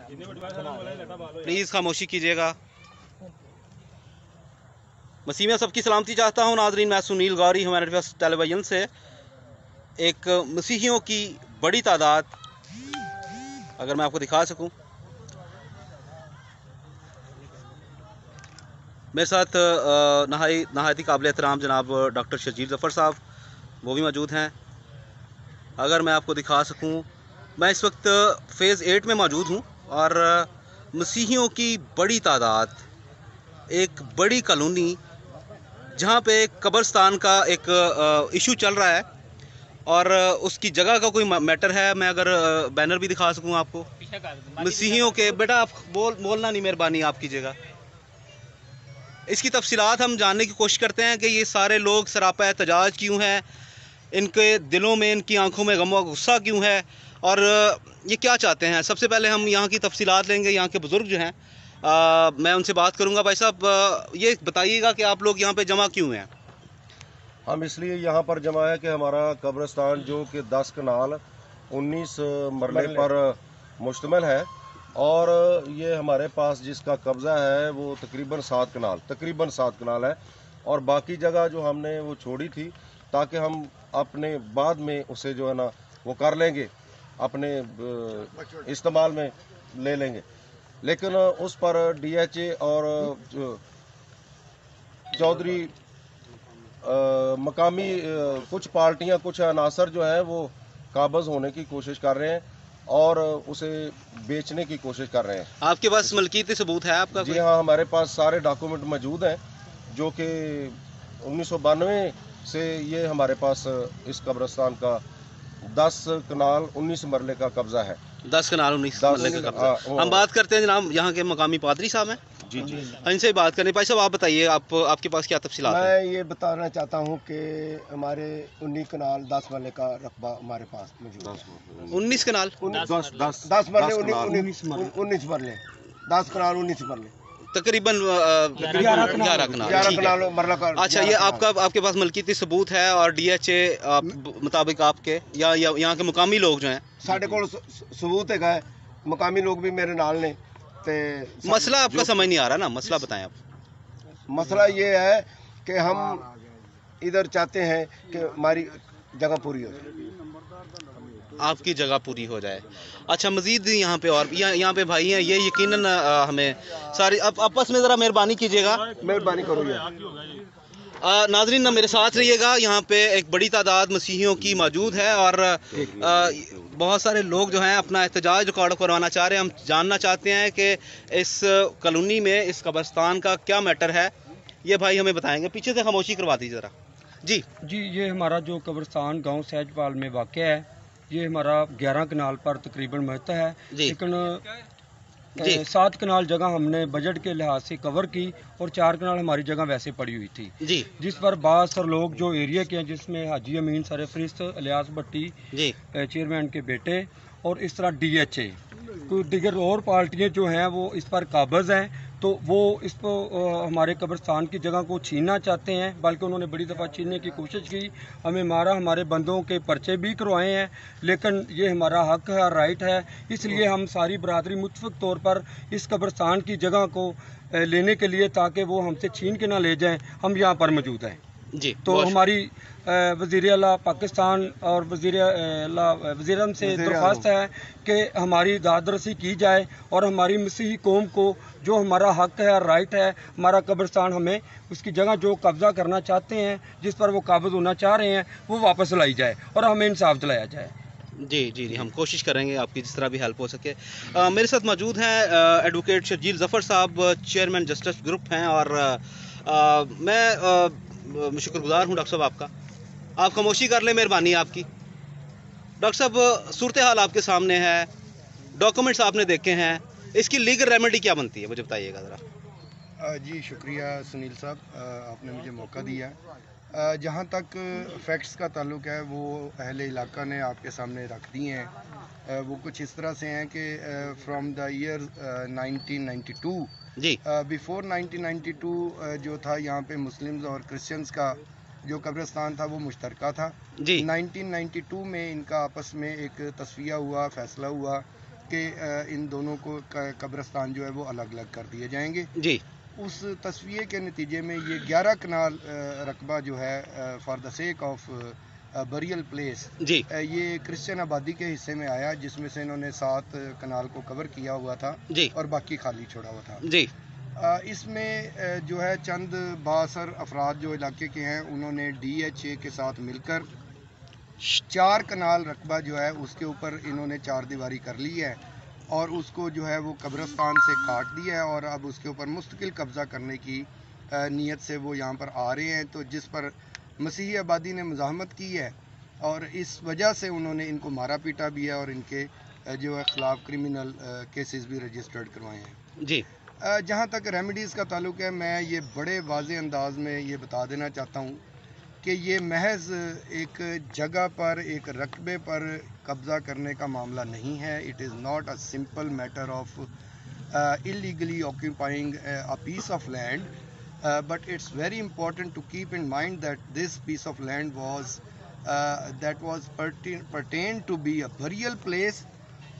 Please खामोशी कीजिएगा। मसीह में सबकी सलामती चाहता हूँ नाज़रीन, मैं सुनील गौरी ह्यूमैनिटी टेलीविजन से। एक मसीहियों की बड़ी तादाद, अगर मैं आपको दिखा सकूं, मेरे साथ नहायती काबिल एहतराम जनाब डॉक्टर शर्जील ज़फ़र साहब, वो भी मौजूद हैं। अगर मैं आपको दिखा सकूं, मैं इस वक्त फ़ेज़ 8 में मौजूद हूं और मसीहियों की बड़ी तादाद, एक बड़ी कॉलोनी जहां पे कब्रिस्तान का एक इशू चल रहा है और उसकी जगह का कोई मैटर है। मैं अगर बैनर भी दिखा सकूं आपको, मसीहियों के, बेटा आप बोलना नहीं, मेहरबानी आप कीजिएगा। इसकी तफसीलात हम जानने की कोशिश करते हैं कि ये सारे लोग सरापा एहतजाज क्यों हैं, इनके दिलों में, इनकी आंखों में गम व गुस्सा क्यों है और ये क्या चाहते हैं। सबसे पहले हम यहाँ की तफसीलात लेंगे। यहाँ के बुज़ुर्ग जो हैं, मैं उनसे बात करूँगा। भाई साहब, ये बताइएगा कि आप लोग यहाँ पे जमा क्यों हैं? हम इसलिए यहाँ पर जमा है कि हमारा कब्रिस्तान जो कि 10 कनाल 19 मरले पर मुश्तमिल है और ये हमारे पास जिसका कब्ज़ा है वो तकरीबन 7 कनाल है और बाकी जगह जो हमने वो छोड़ी थी ताकि हम अपने बाद में उसे जो है ना वो कर लेंगे, अपने इस्तेमाल में ले लेंगे। लेकिन उस पर DHA और चौधरी मकामी कुछ पार्टियां, कुछ अनासर जो है वो काबज़ होने की कोशिश कर रहे हैं और उसे बेचने की कोशिश कर रहे हैं। आपके पास मलकीती सबूत है आपका? जी हाँ, हमारे पास सारे डॉक्यूमेंट मौजूद हैं जो कि 1992 से ये हमारे पास इस कब्रिस्तान का 10 कनाल 19 मरले का कब्जा है। 10 कनाल 19 मरले का कब्जा। हम बात करते हैं जनाब, यहाँ के मकामी पादरी साहब हैं, जी जी, इनसे बात करनी। भाई साहब आप बताइए, आपके पास क्या तफसीलात है? मैं ये बताना चाहता हूँ कि हमारे 19 कनाल 10 मरले का रकबा हमारे पास मौजूद है। 19 कनाल 10 मरले 19 मरले 10 कनाल 19 मरले, तकरीबन 11 कनाल मरला का। अच्छा, ये आपके पास मलकीती सबूत है और DHA मुताबिक आपके या यहाँ के मुकामी लोग जो हैं? साढ़े को सबूत है, मुकामी लोग भी मेरे नाल ने। मसला आपका समझ नहीं आ रहा ना, मसला बताएं आप। मसला ये है कि हम इधर चाहते हैं कि हमारी जगह पूरी हो जाए। आपकी जगह पूरी हो जाए। अच्छा, मजीद यहाँ पे और यहाँ पे भाई हैं, ये यकीनन हमें सारी आपस में ज़रा मेहरबानी कीजिएगा। मेहरबानी करूँगा। नाज़रीन ना मेरे साथ रहिएगा। यहाँ पे एक बड़ी तादाद मसीहियों की मौजूद है और बहुत सारे लोग जो हैं अपना एहतजाज रिकॉर्ड करवाना चाह रहे हैं। हम जानना चाहते हैं कि इस कॉलोनी में, इस कब्रिस्तान का क्या मैटर है, ये भाई हमें बताएंगे। पीछे से खामोशी करवा दीजिए ज़रा। जी, ये हमारा जो कब्रिस्तान गांव सहजपाल में वाक़ है, ये हमारा 11 कनाल पर तकरीबन महत्व है, लेकिन 7 कनाल जगह हमने बजट के लिहाज से कवर की और 4 कनाल हमारी जगह वैसे पड़ी हुई थी जी, जिस पर बात सर लोग जो एरिया के हैं, जिसमें हाजी अमीन सरफरिस्त इलियास भट्टी चेयरमैन के बेटे और इस तरह DHA कुछ दिगर और पार्टियां जो हैं वो इस पर काबज़ हैं, तो वो इस पर हमारे कब्रिस्तान की जगह को छीनना चाहते हैं। बल्कि उन्होंने बड़ी दफ़ा छीनने की कोशिश की, हमें मारा, हमारे बंदों के पर्चे भी करवाए हैं, लेकिन ये हमारा हक है और राइट है। इसलिए हम सारी बरादरी मुतफ़िक़ तौर पर इस कब्रिस्तान की जगह को लेने के लिए, ताकि वो हमसे छीन के ना ले जाएँ, हम यहाँ पर मौजूद हैं जी। तो हमारी वज़ीर आला पाकिस्तान और वज़ीर से दरख्वास्त है कि हमारी दादरसी की जाए और हमारी मसीही कौम को जो हमारा हक है और राइट है, हमारा कब्रिस्तान, हमें उसकी जगह जो कब्ज़ा करना चाहते हैं, जिस पर वो काबिज़ होना चाह रहे हैं, वो वापस लाई जाए और हमें इंसाफ दिलाया जाए। जी, हम कोशिश करेंगे आपकी जिस तरह भी हेल्प हो सके। मेरे साथ मौजूद हैं एडवोकेट शर्जील ज़फ़र साहब, चेयरमैन जस्टिस ग्रुप हैं और मैं शुक्रगुजार हूँ डॉक्टर साहब आपका। आप खामोशी कर लें, मेहरबानी आपकी। डॉक्टर साहब, सूरत हाल आपके सामने है, डॉक्यूमेंट्स आपने देखे हैं, इसकी लीगल रेमेडी क्या बनती है, मुझे बताइएगा ज़रा। जी शुक्रिया सुनील साहब, आपने मुझे मौका दिया। जहाँ तक फैक्ट्स का ताल्लुक है वो अहले इलाका ने आपके सामने रख दिए हैं। वो कुछ इस तरह से हैं कि फ्रॉम द ईयर 1992 जी, बिफोर 1992 जो था, यहाँ पे मुस्लिम्स और क्रिश्चियंस का जो कब्रिस्तान था वो मुश्तरका था जी। 1992 में इनका आपस में एक तस्वीया हुआ, फैसला हुआ کہ इन दोनों को कब्रिस्तान जो है वो अलग अलग कर दिए जाएंगे जी। उस तस्वीर के नतीजे में ये 11 कनाल रकबा जो है for the sake of burial place जी। ये क्रिश्चियन आबादी के हिस्से में आया, जिसमें से इन्होंने 7 कनाल को कवर किया हुआ था जी। और बाकी खाली छोड़ा हुआ था जी। इसमें जो है चंद बासर अफराद जो इलाके के हैं उन्होंने DHA के साथ मिलकर 4 कनाल रकबा जो है उसके ऊपर इन्होंने 4 दीवारी कर ली है और उसको जो है वो कब्रिस्तान से काट दिया है और अब उसके ऊपर मुस्तकिल कब्ज़ा करने की नीयत से वो यहाँ पर आ रहे हैं, तो जिस पर मसीही आबादी ने मुज़ाहमत की है और इस वजह से उन्होंने इनको मारा पीटा भी है और इनके जो है ख़िलाफ़ क्रिमिनल केसेस भी रजिस्टर्ड करवाए हैं जी। जहाँ तक रेमेडीज़ का ताल्लुक है, मैं ये बड़े वाज़े अंदाज में ये बता देना चाहता हूँ कि ये महज एक जगह पर एक रकबे पर कब्ज़ा करने का मामला नहीं है। It is not a simple matter of illegally occupying a piece of land, but it's very important to keep in mind that this piece of land was pertained to be a burial place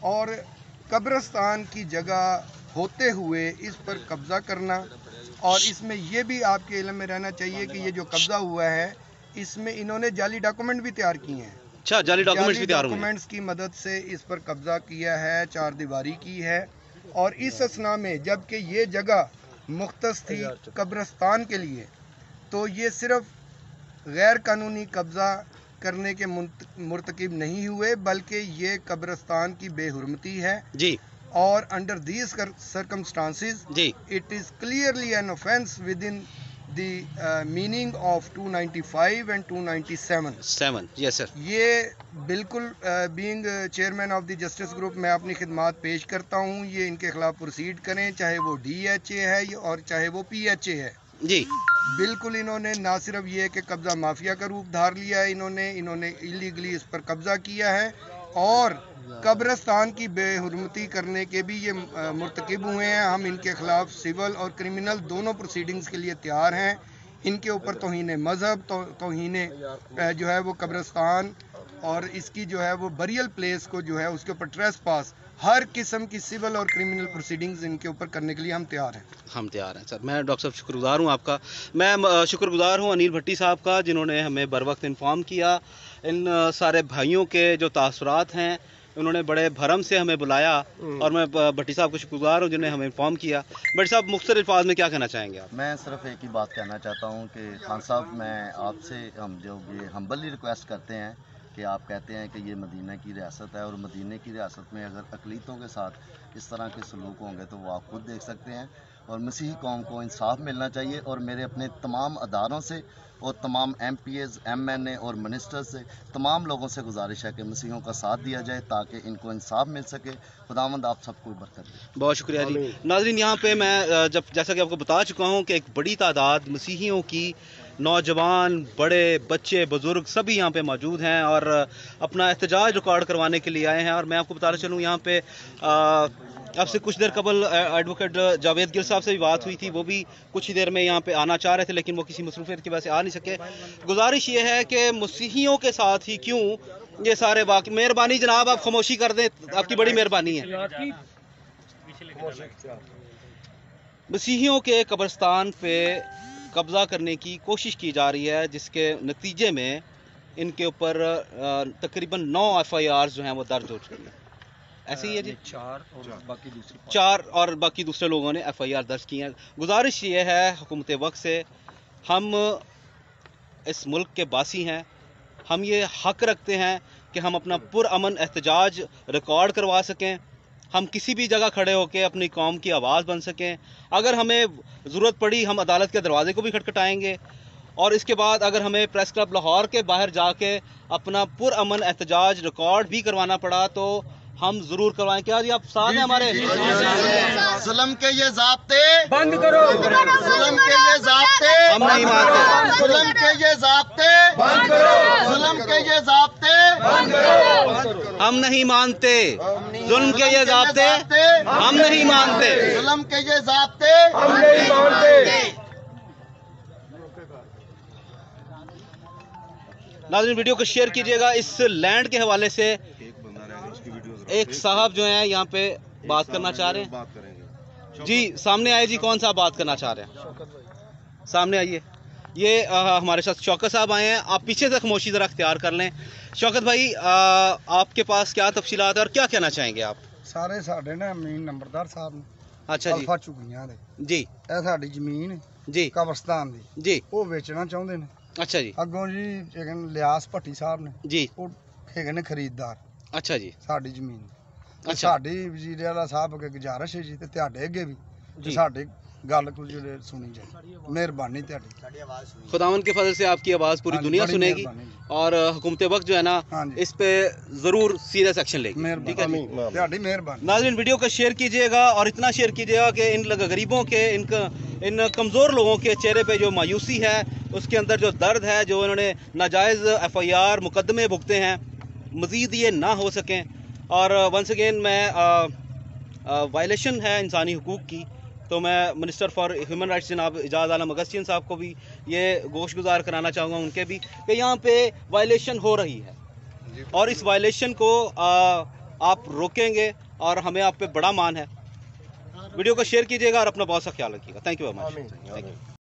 और कब्रिस्तान की जगह होते हुए इस पर कब्ज़ा करना। और इसमें ये भी आपके इल्म में रहना चाहिए कि ये जो कब्ज़ा हुआ है इसमें इन्होंने जाली डॉक्यूमेंट भी तैयार किए हैं। अच्छा, जाली डॉक्यूमेंट्स भी तैयार हुए हैं। डॉक्यूमेंट्स की मदद से इस पर कब्ज़ा किया है, 4 दीवारी की है और इस असना में जबकि ये जगह मुख्तस थी कब्रिस्तान के लिए, तो ये सिर्फ गैर कानूनी कब्ज़ा करने के मुर्तकिब नहीं हुए बल्कि ये कब्रिस्तान की बेहुरमती है जी। और under these circumstances it is clearly an offence with in the meaning of 295 and 297 yes sir। ये बिल्कुल being chairman of the justice group मैं अपनी खिदमात पेश करता हूँ, ये इनके खिलाफ प्रोसीड करें, चाहे वो DHA है और चाहे वो PHA है जी। बिल्कुल इन्होंने ना सिर्फ ये कि कब्ज़ा माफिया का रूप धार लिया है, इन्होंने इलीगली इस पर कब्ज़ा किया है और कब्रिस्तान की बेहुरमती करने के भी ये मुर्तकिब हुए हैं। हम इनके खिलाफ सिविल और क्रिमिनल दोनों प्रोसीडिंग्स के लिए तैयार हैं। इनके ऊपर तौहीन मज़हब, तौहीन जो है वो कब्रिस्तान और इसकी जो है वो बरियल प्लेस को जो है उसके ऊपर ट्रेसपास, हर किस्म की सिविल और क्रिमिनल प्रोसीडिंग्स इनके ऊपर करने के लिए हम तैयार हैं। हम तैयार हैं सर। मैं डॉक्टर साहब शुक्रगुजार हूँ आपका। मैं शुक्रगुजार हूँ अनिल भट्टी साहब का, जिन्होंने हमें बर वक्त इन्फॉर्म किया। इन सारे भाइयों के जो तासुरात हैं उन्होंने बड़े भरम से हमें बुलाया और मैं भट्टी साहब को शुक्रगुजार हूँ जिन्होंने हमें इन्फॉर्म किया। भट्टी साहब, मुख्तसर अल्फाज में क्या कहना चाहेंगे आप? मैं सिर्फ एक ही बात कहना चाहता हूँ कि खान साहब, मैं आपसे हम जो ये हम्बली रिक्वेस्ट करते हैं कि आप कहते हैं कि ये मदीना की रियासत है और मदीने की रियासत में अगर अक़लीतों के साथ इस तरह के सलूक होंगे तो वो आप खुद देख सकते हैं और मसीही कौम को इंसाफ मिलना चाहिए। और मेरे अपने तमाम अदारों से और तमाम MPs, MNA और मिनिस्टर्स से, तमाम लोगों से गुजारिश है कि मसीहों का साथ दिया जाए ताकि इनको इंसाफ मिल सके। खुदावंद आप सबको बरकत दे। बहुत शुक्रिया जी। नाज़रीन, यहाँ पे मैं जैसा कि आपको बता चुका हूँ कि एक बड़ी तादाद मसीहियों की, नौजवान, बड़े, बच्चे, बुज़ुर्ग सभी यहाँ पे मौजूद हैं और अपना एहतजाज रिकॉर्ड करवाने के लिए आए हैं। और मैं आपको बताना चलूँ, यहाँ पे आपसे कुछ देर कबल एडवोकेट जावेद गिल साहब से भी बात हुई थी। वो भी कुछ ही देर में यहाँ पे आना चाह रहे थे लेकिन वो किसी मसरूफियत की वजह से आ नहीं सके। गुजारिश ये है कि मसीहियों के साथ ही क्यों ये सारे वाक़, मेहरबानी जनाब आप खामोशी कर दें, आपकी बड़ी मेहरबानी है। मसीहियों के कब्रिस्तान पे कब्ज़ा करने की कोशिश की जा रही है, जिसके नतीजे में इनके ऊपर तकरीबन 9 FIRs जो हैं वो दर्ज हो चुकी हैं। ऐसे ही है जी, 4 और बाकी दूसरे लोगों ने FIR दर्ज की हैं। गुजारिश ये है हुकूमत वक्त से, हम इस मुल्क के बासी हैं, हम ये हक रखते हैं कि हम अपना पुरअमन एहतजाज रिकॉर्ड करवा सकें, हम किसी भी जगह खड़े होकर अपनी कौम की आवाज़ बन सकें। अगर हमें ज़रूरत पड़ी हम अदालत के दरवाजे को भी खटखटाएंगे और इसके बाद अगर हमें प्रेस क्लब लाहौर के बाहर जाके अपना पुरअमन एहतजाज रिकॉर्ड भी करवाना पड़ा तो हम जरूर करवाएं। क्या जी आप साथ हैं हमारे? जुल्म के ये ज़ाब्ते बंद करो, जुल्म के ये ज़ाब्ते हम नहीं मानते, जुल्म के ये ज़ाब्ते बंद करो, जुल्म के ये ज़ाब्ते बंद करो, हम नहीं मानते, जुल्म के ये ज़ाब्ते हम नहीं मानते, जुल्म के ये ज़ाब्ते हम नहीं मानते। नाज़रीन, वीडियो को शेयर कीजिएगा। इस लैंड के हवाले से ایک صاحب جو ہیں یہاں پہ بات کرنا چاہ رہے ہیں. بات کریں گے. جی سامنے آئے جی, کون صاحب بات کرنا چاہ رہے ہیں؟ سامنے آئیے. یہ ہمارے ساتھ شوکت صاحب آئے ہیں. آپ پیچھے سے خاموشی ذرا اختیار کر لیں. شوکت بھائی آپ کے پاس کیا تفصیلات ہیں اور کیا کہنا چاہیں گے آپ؟ سارے ساڈے نا امین نمبردار صاحب نے اچھا جی الفا چੁਗੀਆਂ ਦੇ جی ਇਹ ਸਾਡੀ ਜ਼ਮੀਨ جی ਕਬਰਸਤਾਨ ਦੀ جی ਉਹ ਵੇਚਣਾ ਚਾਹੁੰਦੇ ਨੇ. اچھا جی ਅੱਗੋਂ ਜੀ ਲਿਆਸ ਭੱਟੀ ਸਾਹਿਬ ਨੇ جی ਉਹ ਹੈਗੇ ਨੇ ਖਰੀਦਦਾਰ اچھا جی ਸਾਡੀ ਜ਼ਮੀਨ ਤੇ ਅੱਛਾ ਸਾਡੀ ਵਜ਼ੀਰ ਆਲਾ ਸਾਹਿਬ ਅੱਗੇ ਗੁਜ਼ਾਰਿਸ਼ ਹੈ ਜੀ ਤੇ ਤੁਹਾਡੇ ਅੱਗੇ ਵੀ جی ਸਾਡੀ ਗੱਲ ਕੁਝ ਸੁਣੀ ਜਾਏ. ਮਿਹਰਬਾਨੀ ਤੁਹਾਡੀ. خداوند کے فضل سے آپ کی آواز پوری ہاں جی، دنیا بڑی سنے گی مہربانی جی. اور حکومت وقت جو ہے نا ہاں جی. اس پہ ضرور سیریس ایکشن لے گی. ٹھیک ہے جی. مہربانی ਤੁਹਾਡੀ ਮਿਹਰਬਾਨੀ. ناظرین ویڈیو کو شیئر کیجئے گا اور اتنا شیئر کیجئے گا کہ ان غریبوں کے ان کمزور لوگوں کے چہرے پہ جو مایوسی ہے, اس کے اندر جو درد ہے, جو انہوں نے ناجائز FIR مقدمے بھگتے ہیں, مزید یہ نہ ہو سکیں. اور ونس اگین میں وائلیشن ہے انسانی حقوق کی, تو میں منسٹر فار ہیومن رائٹس جناب اعجاز عالم اگستین صاحب کو بھی یہ گوش گزار کرانا چاہوں گا, ان کے بھی, کہ یہاں پہ وائلیشن ہو رہی ہے اور اس وائلیشن کو آپ روکیں گے اور ہمیں آپ پہ بڑا مان ہے. ویڈیو کو شیئر کیجئے گا اور اپنا بہت سا خیال رکھیے گا. Thank you very much.